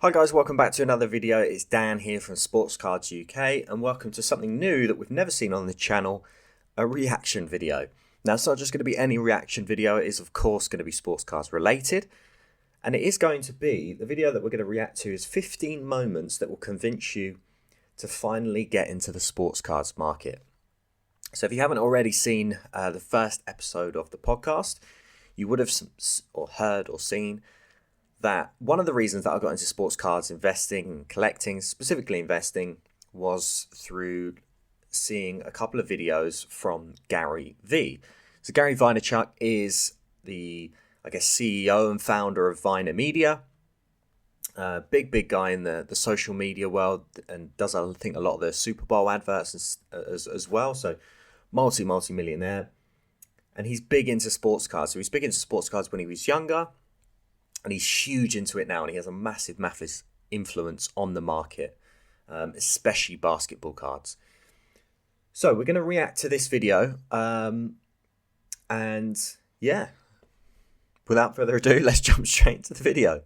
Hi guys, welcome back to another video. It's Dan here from Sports Cards UK, and welcome to something new that we've never seen on the channel, a reaction video. Now it's not just going to be any reaction video, it is of course going to be sports cards related, and it is going to be, the video that we're going to react to is 15 moments that will convince you to finally get into the sports cards market. So if you haven't already seen the first episode of the podcast, you would have heard or seen that one of the reasons that I got into sports cards investing and collecting, specifically investing, was through seeing a couple of videos from GaryVee. So Gary Vaynerchuk is the, CEO and founder of Vayner Media. Big guy in the social media world, and does, I think, a lot of the Super Bowl adverts as well. So multi-millionaire. And he's big into sports cards. So he's big into sports cards when he was younger. And he's huge into it now, and he has a massive influence on the market, especially basketball cards. So we're going to react to this video, and yeah, without further ado, let's jump straight into the video.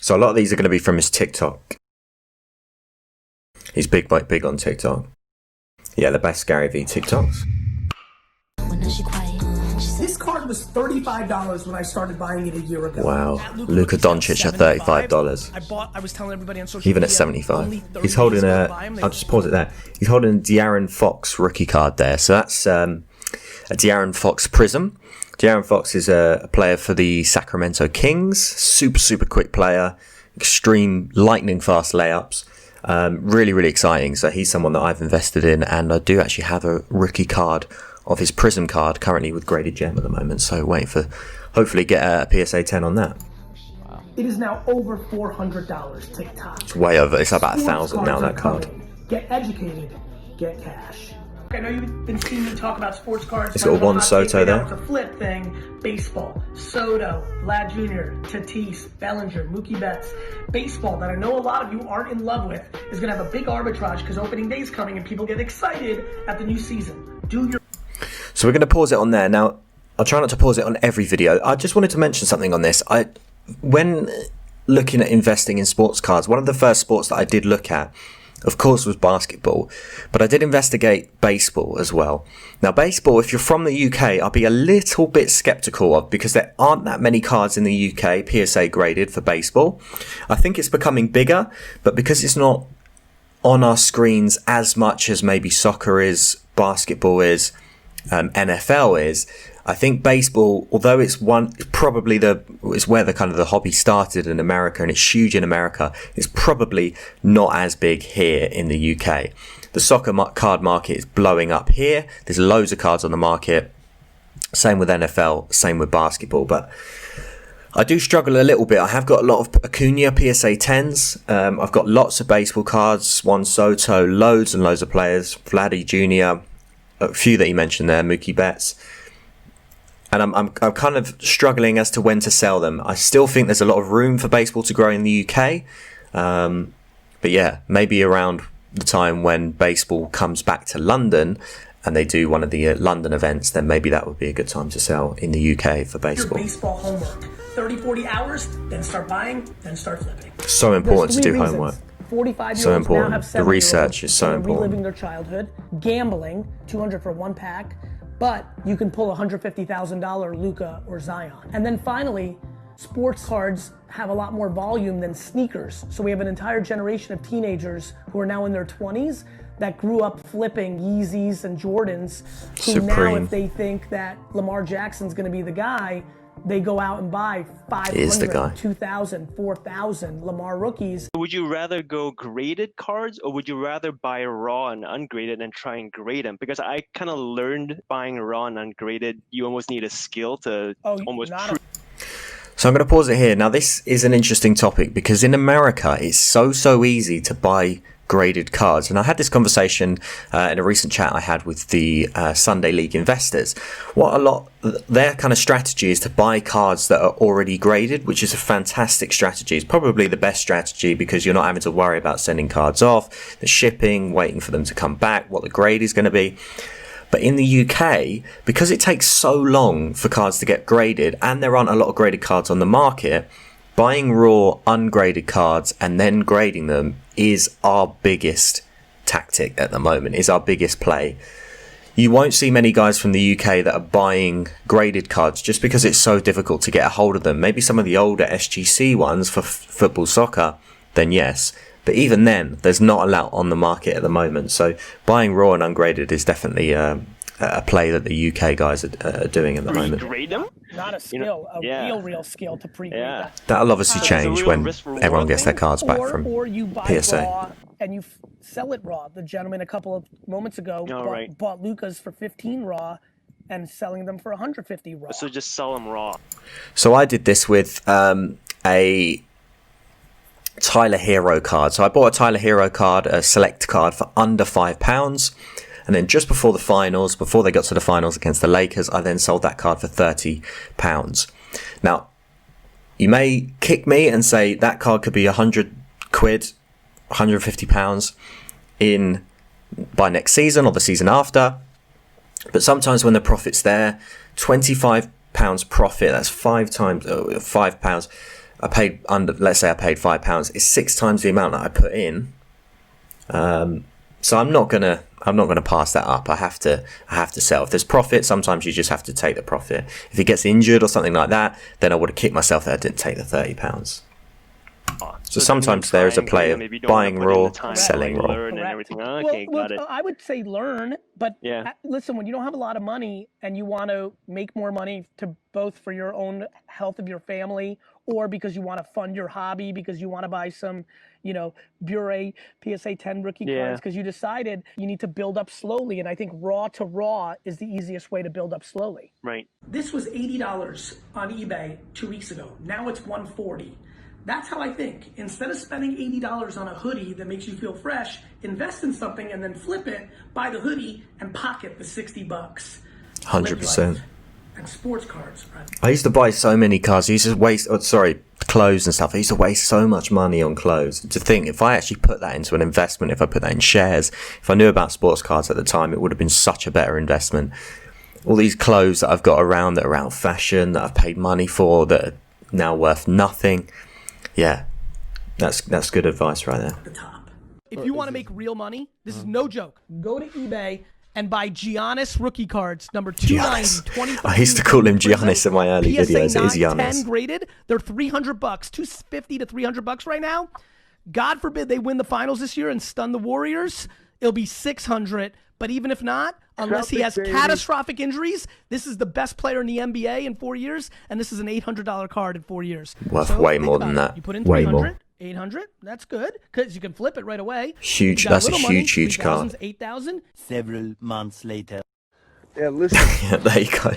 So a lot of these are going to be from his TikTok. He's big on TikTok. Yeah, the best GaryVee TikToks. This card was $35 when I started buying it a year ago. Wow, Luka Doncic at $35. I was telling everybody on social even media, at 75. He's holding a. I'll just pause it there. He's holding a De'Aaron Fox rookie card there. So that's a De'Aaron Fox Prism. De'Aaron Fox is a player for the Sacramento Kings. Super quick player. Extreme lightning fast layups. Really exciting. So he's someone that I've invested in, and I do actually have a rookie card of his Prism card currently with graded gem at the moment. So waiting for hopefully get a PSA 10 on that. It is now over $400 TikTok. It's way over. It's about 1,000 now, that card. Get educated, get cash. I know you've been seeing me talk about sports cards. It's got one Soto there. It's a flip thing. Baseball, Soto, Vlad Jr., Tatis, Bellinger, Mookie Betts. Baseball, that I know a lot of you aren't in love with, is going to have a big arbitrage because opening day is coming and people get excited at the new season. So we're going to pause it on there. Now, I'll try not to pause it on every video. I just wanted to mention something on this. When looking at investing in sports cards, one of the first sports that I did look at, of course, was basketball, but I did investigate baseball as well. Now, baseball, if you're from the UK, I'll be a little bit skeptical of, because there aren't that many cards in the UK PSA graded for baseball. I think it's becoming bigger, but because it's not on our screens as much as maybe soccer is, basketball is, NFL is, I think baseball, although it's probably it's where the hobby started in America, and it's huge in America, it's probably not as big here in the UK. The soccer card market is blowing up here. There's loads of cards on the market. Same with NFL, same with basketball. But I do struggle a little bit. I have got a lot of Acuna PSA 10s. I've got lots of baseball cards. Juan Soto, loads and loads of players. Vladdy Jr., a few that he mentioned there, Mookie Betts. And I'm kind of struggling as to when to sell them. I still think there's a lot of room for baseball to grow in the UK. But yeah, maybe around the time when baseball comes back to London and they do one of the London events, then maybe that would be a good time to sell in the UK for baseball. Your baseball homework. 30-40 hours, then start buying, then start flipping. So important to do homework. 45-year-olds so important. Now have the research is so important. Reliving their childhood, gambling, $200 for one pack, but you can pull a $150,000 Luka or Zion. And then finally, sports cards have a lot more volume than sneakers. So we have an entire generation of teenagers who are now in their 20s that grew up flipping Yeezys and Jordans, who Supreme. Now, if they think that Lamar Jackson's going to be the guy, they go out and buy 500, 2,000, 4,000 Lamar rookies. Would you rather go graded cards, or would you rather buy raw and ungraded and try and grade them? Because I kind of learned buying raw and ungraded, you almost need a skill to almost prove. So I'm going to pause it here. Now, this is an interesting topic because in America, it's so easy to buy graded cards. And I had this conversation in a recent chat I had with the Sunday League investors. Their kind of strategy is to buy cards that are already graded, which is a fantastic strategy. It's probably the best strategy because you're not having to worry about sending cards off, the shipping, waiting for them to come back, what the grade is going to be. But in the UK, because it takes so long for cards to get graded and there aren't a lot of graded cards on the market, buying raw ungraded cards and then grading them is our biggest tactic at the moment, is our biggest play. You won't see many guys from the UK that are buying graded cards just because it's so difficult to get a hold of them. Maybe some of the older SGC ones for football, soccer, then yes. But even then, there's not a lot on the market at the moment. So buying raw and ungraded is definitely a play that the UK guys are doing at the moment. Grade them? Not a skill, real skill to pre-grade them. That'll obviously change when everyone gets their cards back from or you buy PSA. Raw and you sell it raw. The gentleman a couple of moments ago bought Luka's for 15 raw and selling them for 150 raw. So just sell them raw. So I did this with a Tyler Hero card. So I bought a Tyler Hero card, a select card, for under £5. And then just before the finals, before they got to the finals against the Lakers, I then sold that card for £30. Now, you may kick me and say that card could be £100, £150 by next season or the season after. But sometimes when the profit's there, £25 profit, that's £5. I paid let's say I paid £5, is 6 times the amount that I put in. So I'm not gonna pass that up. I have to sell. If there's profit, sometimes you just have to take the profit. If he gets injured or something like that, then I would have kicked myself that I didn't take the £30. So sometimes there is a play of buying raw, selling raw. And everything. Okay, well, got it. I would say learn, but listen, when you don't have a lot of money and you want to make more money to both for your own health of your family or because you want to fund your hobby, because you want to buy some, Bure PSA 10 rookie cards, because you decided you need to build up slowly. And I think raw to raw is the easiest way to build up slowly. Right. This was $80 on eBay 2 weeks ago. Now it's $140. That's how I think. Instead of spending $80 on a hoodie that makes you feel fresh, invest in something and then flip it, buy the hoodie, and pocket the $60. 100%. And sports cards, right? I used to buy so many cards. I used to waste, clothes and stuff. I used to waste so much money on clothes. To think, if I actually put that into an investment, if I put that in shares, if I knew about sports cards at the time, it would have been such a better investment. All these clothes that I've got around that are out of fashion, that I've paid money for, that are now worth nothing. Yeah, that's good advice right there. The top. If you want to make real money, this is no joke. Go to eBay and buy Giannis rookie cards, number 290, 25. I used to call him Giannis in my early videos. It is Giannis. 10 graded. They're $300, $250 to $300 right now. God forbid they win the finals this year and stun the Warriors. It'll be $600. But even if not, unless he has catastrophic injuries, this is the best player in the NBA in 4 years, and this is an $800 card in 4 years. Worth way more than that. You put in way 300, more. 800, that's good, because you can flip it right away. Huge, that's a huge card. 8,000. Several months later. Yeah, listen. Yeah, there you go.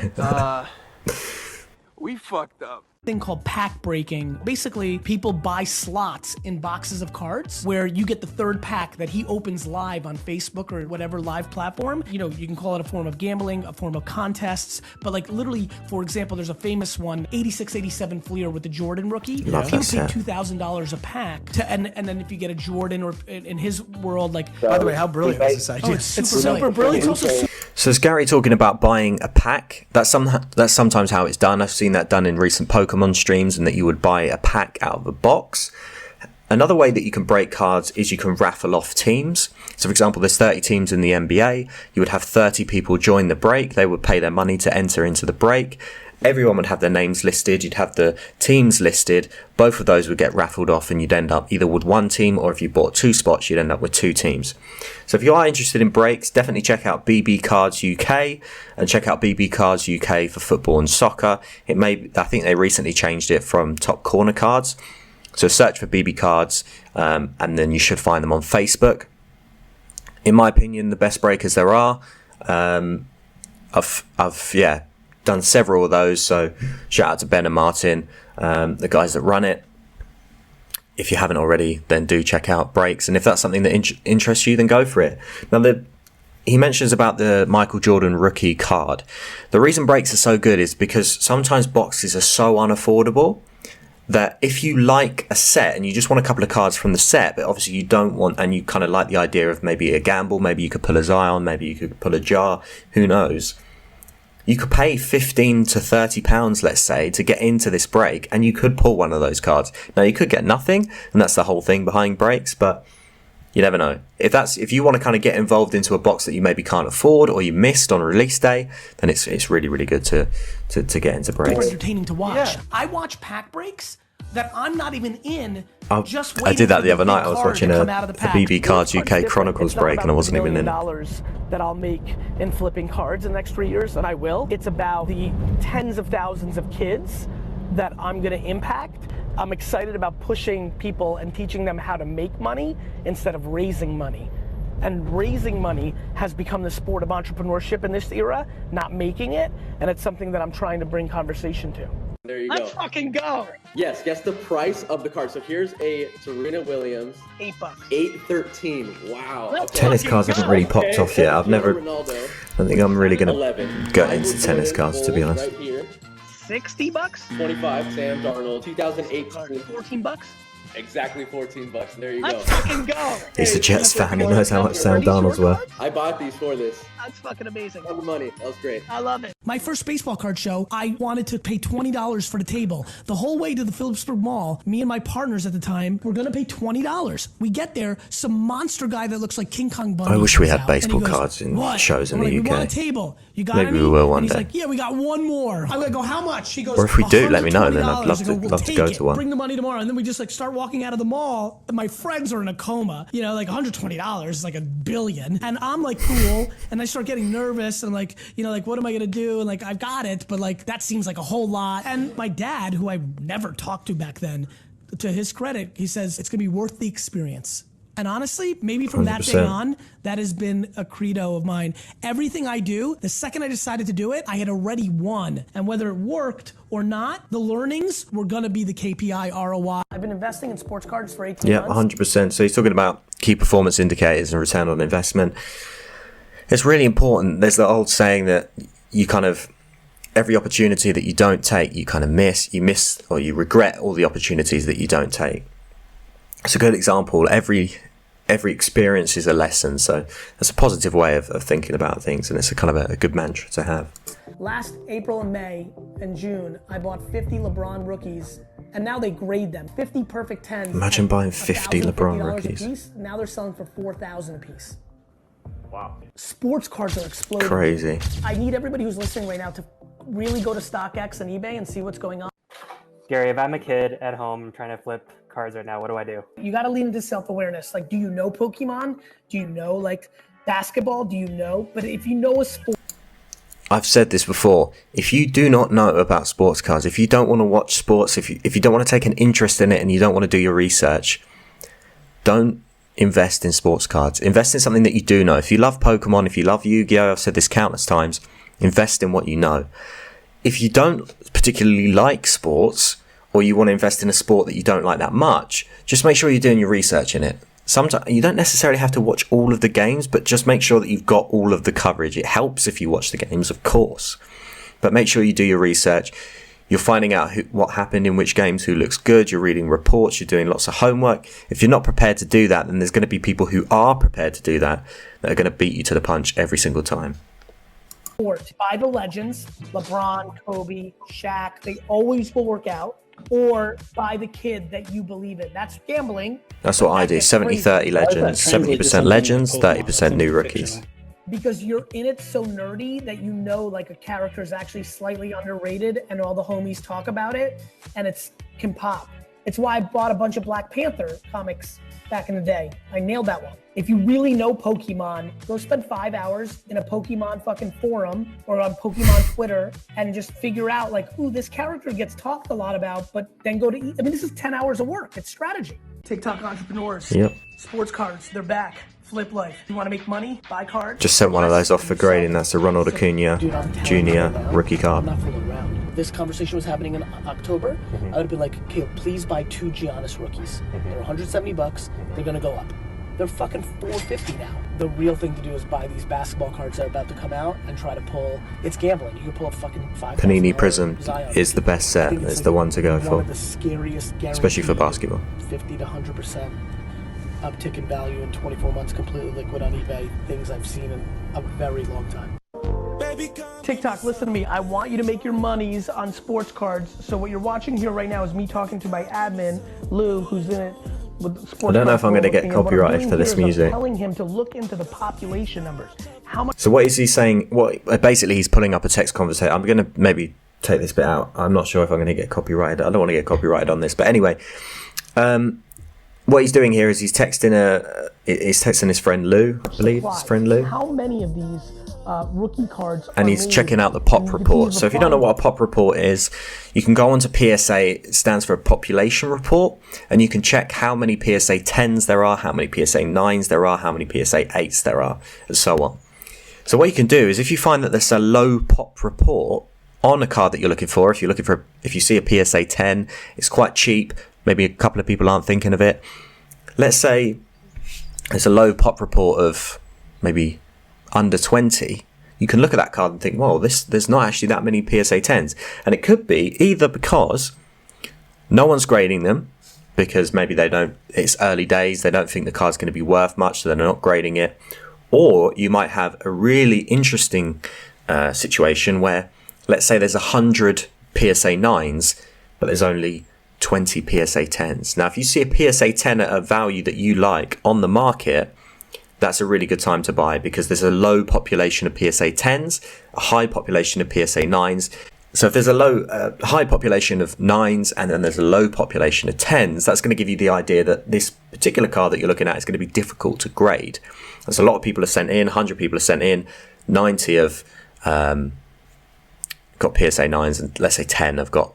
We fucked up. Thing called pack breaking. Basically, people buy slots in boxes of cards where you get the third pack that he opens live on Facebook or whatever live platform. You can call it a form of gambling, a form of contests, but like literally, for example, there's a famous one, 86-87 Fleer with the Jordan rookie. People pay $2,000 a pack and then if you get a Jordan or in his world, like. By the way, how brilliant is this idea? Oh, it's super brilliant. It's also So is Gary talking about buying a pack? That's sometimes how it's done. I've seen that done in recent Pokemon streams, and that you would buy a pack out of a box. Another way that you can break cards is you can raffle off teams. So for example, there's 30 teams in the NBA. You would have 30 people join the break. They would pay their money to enter into the break. Everyone would have their names listed. You'd have the teams listed. Both of those would get raffled off, and you'd end up either with one team, or if you bought 2 spots, you'd end up with 2 teams. So if you are interested in breaks, definitely check out BB Cards UK and check out BB Cards UK for football and soccer. I think they recently changed it from Top Corner Cards. So search for BB Cards, and then you should find them on Facebook. In my opinion, the best breakers there are. I've done several of those, so shout out to Ben and Martin, the guys that run it. if you haven't already, then do check out Breaks. And if that's something that interests you, then go for it. Now, he mentions about the Michael Jordan rookie card. The reason Breaks are so good is because sometimes boxes are so unaffordable that if you like a set and you just want a couple of cards from the set, but obviously you don't want, and you kind of like the idea of maybe a gamble, maybe you could pull a Zion, maybe you could pull a Jar, who knows. You could pay £15 to £30, let's say, to get into this break, and you could pull one of those cards. Now, you could get nothing, and that's the whole thing behind breaks, but you never know. If you want to kind of get involved into a box that you maybe can't afford or you missed on release day, then it's really, really good to get into breaks. Super entertaining to watch. Yeah. I watch pack breaks that I'm not even in. I did that the other night. I was watching a BB Cards UK Chronicles break, and I wasn't even in. That I'll make in flipping cards in the next 3 years, and I will. It's about the tens of thousands of kids that I'm going to impact. I'm excited about pushing people and teaching them how to make money instead of raising money. And raising money has become the sport of entrepreneurship in this era, not making it, and it's something that I'm trying to bring conversation to. There you go. Let's fucking go. Yes, guess the price of the card. So here's a Serena Williams. $8. $8.13. Wow. Okay. Tennis cards haven't really popped off yet. I don't think I'm really going to go into tennis cards, to be honest. Right here. $60? 25, Sam Darnold. 2018. $14? Exactly $14. There you go. Let's fucking go. He's a Jets fan. He knows how much Sam Darnold's worth. I bought these for this. That's fucking amazing. All the money. That was great. I love it. My first baseball card show, I wanted to pay $20 for the table. The whole way to the Phillipsburg Mall, me and my partners at the time were going to pay $20. We get there, some monster guy that looks like King Kong Bundy. I wish we had out, baseball goes, cards in "What?" shows in I'm the like, UK. We want a table. You got Maybe any? we will one and he's day. like, yeah, we got one more. I go, how much? He goes, Or if we do, let me know, then I'd love $120. love to go to one. Bring the money tomorrow. And then we just like start walking out of the mall. And my friends are in a coma. You know, like $120 is like $1 billion. And I'm like, cool. And I start getting nervous and like, you know, like, what am I going to do? And like, I've got it, but like, that seems like a whole lot. And my dad, who I never talked to back then, to his credit, he says, it's going to be worth the experience. And honestly, maybe from 100%. That day on, that has been a credo of mine. Everything I do, the second I decided to do it, I had already won. And whether it worked or not, the learnings were going to be the KPI ROI. I've been investing in sports cards for 18 months. 100%. So he's talking about key performance indicators and return on investment. It's really important. There's the old saying that you kind of, every opportunity that you don't take, you kind of miss. You miss or you regret all the opportunities that you don't take. It's a good example. Every experience is a lesson, so that's a positive way of thinking about things, and it's a kind of a good mantra to have. Last April and May and June, I bought 50 LeBron rookies, and now they grade them. 50 perfect 10s. Imagine buying 50 LeBron rookies. Piece. Now they're selling for $4,000 a piece. Wow. Sports cards are exploding. Crazy. I need everybody who's listening right now to really go to StockX and eBay and see what's going on. Gary, if I'm a kid at home trying to flip cards right now, what do I do? You got to lean into self-awareness. Like, do you know Pokemon? Do you know, like, basketball? Do you know? But if you know a sport... I've said this before. If you do not know about sports cards, if you don't want to watch sports, if you don't want to take an interest in it and you don't want to do your research, don't invest in sports cards. Invest in something that you do know. If you love Pokemon, if you love Yu-Gi-Oh!, I've said this countless times, invest in what you know. If you don't particularly like sports, or you want to invest in a sport that you don't like that much, just make sure you're doing your research in it. Sometimes you don't necessarily have to watch all of the games, but just make sure that you've got all of the coverage. It helps if you watch the games, of course, but make sure you do your research. You're finding out what happened in which games, who looks good. You're reading reports. You're doing lots of homework. If you're not prepared to do that, then there's going to be people who are prepared to do that are going to beat you to the punch every single time. By the legends, LeBron, Kobe, Shaq, they always will work out. Or by the kid that you believe in. That's gambling. That's what I do. 70-30 legends. 70% legends, 30% new rookies. Because you're in it so nerdy that you know like a character is actually slightly underrated and all the homies talk about it and it can pop. It's why I bought a bunch of Black Panther comics back in the day. I nailed that one. If you really know Pokemon, go spend 5 hours in a Pokemon fucking forum or on Pokemon Twitter and just figure out like, ooh, this character gets talked a lot about, but then go to eat. I mean, this is 10 hours of work. It's strategy. TikTok entrepreneurs. Yep. Sports cards, they're back. Flip life. You want to make money? Buy cards. Just sent one of those off for grading. That's the Ronald Acuna Jr. rookie card. this conversation was happening in October, I would have been like, Caleb, please buy 2 Giannis rookies. They're $170. They're gonna go up. They're fucking $450 now. The real thing to do is buy these basketball cards that are about to come out and try to pull. It's gambling. You can pull a fucking $5,000 Panini Prism Zion. is the best set. It's like the one to go one for, of the scariest, especially for basketball. 50 to 100% uptick in value in 24 months, completely liquid on eBay. Things I've seen in a very long time. TikTok, listen to me. I want you to make your monies on sports cards. So what you're watching here right now is me talking to my admin, Lou, who's in it. I don't know if I'm going to get copyrighted for this music. I'm telling him to look into the population numbers. How much? So what is he saying? Basically he's pulling up a text conversation. I'm going to maybe take this bit out. I'm not sure if I'm going to get copyrighted. I don't want to get copyrighted on this. But anyway, what he's doing here is he's texting his friend Lou, I believe. His friend Lou. How many of these rookie cards and he's checking out the pop report. So if you don't know what a pop report is, you can go onto PSA. It stands for a population report, and you can check how many PSA 10s there are, how many PSA 9s there are, how many PSA 8s there are, and so on. So what you can do is, if you find that there's a low pop report on a card that you're looking for, if you see a PSA 10, it's quite cheap, maybe a couple of people aren't thinking of it. Let's say there's a low pop report of maybe under 20, you can look at that card and think, well, there's not actually that many PSA 10s. And it could be either because no one's grading them, because maybe it's early days, they don't think the card's going to be worth much, so they're not grading it. Or you might have a really interesting situation where, let's say there's 100 PSA 9s, but there's only 20 PSA 10s. Now, if you see a PSA 10 at a value that you like on the market, that's a really good time to buy, because there's a low population of PSA 10s, a high population of PSA 9s. So if there's a high population of 9s and then there's a low population of 10s, that's going to give you the idea that this particular card that you're looking at is going to be difficult to grade. As a lot of people have sent in, 100 people have sent in, 90 have got PSA 9s, and let's say 10 have got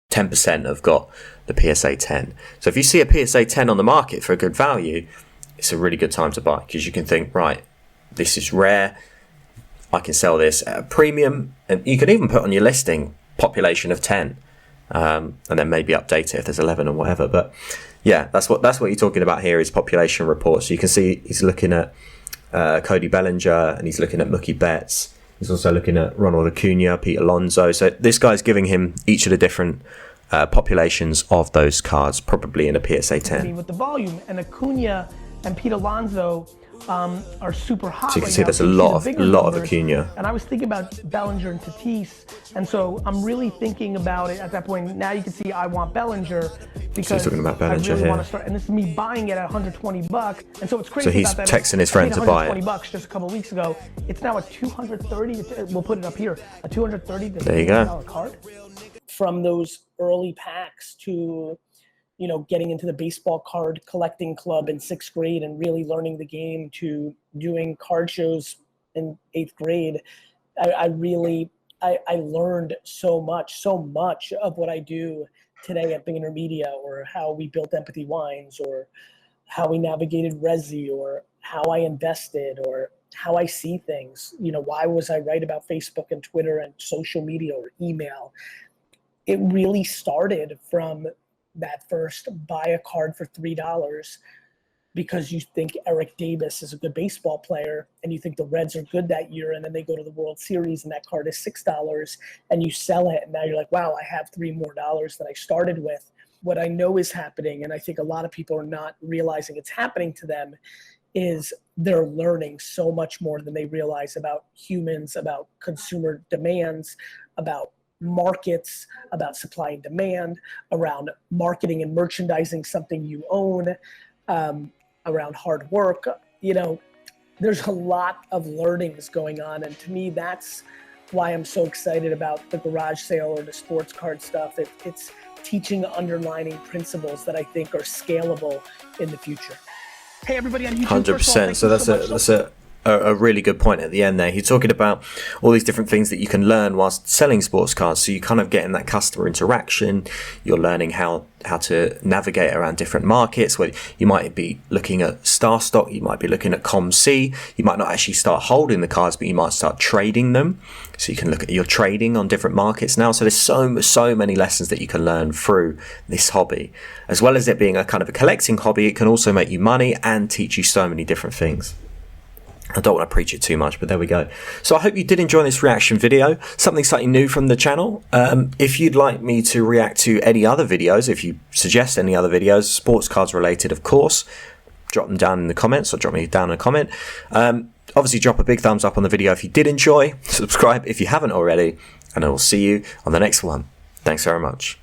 10% have got the PSA 10. So if you see a PSA 10 on the market for a good value, it's a really good time to buy, because you can think, right, this is rare, I can sell this at a premium, and you can even put on your listing population of 10, and then maybe update it if there's 11 or whatever. But yeah, that's what you're talking about here, is population reports. So you can see he's looking at Cody Bellinger, and he's looking at Mookie Betts. He's also looking at Ronald Acuna, Pete Alonso. So this guy's giving him each of the different populations of those cards, probably in a PSA 10. With the volume, and Acuna and Pete Alonso are super hot. So you can right see now. there's a You see lot the bigger of numbers. Acuna. And I was thinking about Bellinger and Tatis, and so I'm really thinking about it at that point. Now you can see I want Bellinger, because so he's talking about Bellinger I really here. want to start. And this is me buying it at $120, and so it's crazy. So he's about that texting his friend to buy it. $120 just a couple of weeks ago. It's now a $230. We'll put it up here. A $230 There you go. card. From those early packs to, you know, getting into the baseball card collecting club in 6th grade and really learning the game, to doing card shows in 8th grade, I learned so much of what I do today at VaynerMedia, or how we built Empathy Wines, or how we navigated Resi, or how I invested, or how I see things. You know, why was I right about Facebook and Twitter and social media or email? It really started from that first buy a card for $3 because you think Eric Davis is a good baseball player, and you think the Reds are good that year, and then they go to the World Series and that card is $6, and you sell it, and now you're like, wow, I have $3 more than I started with. What I know is happening, and I think a lot of people are not realizing it's happening to them, is they're learning so much more than they realize about humans, about consumer demands, about markets, about supply and demand, around marketing and merchandising something you own, around hard work. You know, there's a lot of learnings going on, and to me, that's why I'm so excited about the garage sale or the sports card stuff. It's teaching underlining principles that I think are scalable in the future. Hey everybody on YouTube. 100%. So that's a really good point at the end there. He's talking about all these different things that you can learn whilst selling sports cards. So you kind of getting that customer interaction. You're learning how to navigate around different markets, where you might be looking at star stock, you might be looking at COMC, you might not actually start holding the cards, but you might start trading them. So you can look at your trading on different markets now. So there's so many lessons that you can learn through this hobby. As well as it being a kind of a collecting hobby, it can also make you money and teach you so many different things. I don't want to preach it too much, but there we go. So I hope you did enjoy this reaction video, something slightly new from the channel. If you'd like me to react to any other videos, if you suggest any other videos, sports cards related, of course, drop them down in the comments, or drop me down a comment. Obviously, drop a big thumbs up on the video if you did enjoy, subscribe if you haven't already, and I will see you on the next one. Thanks very much.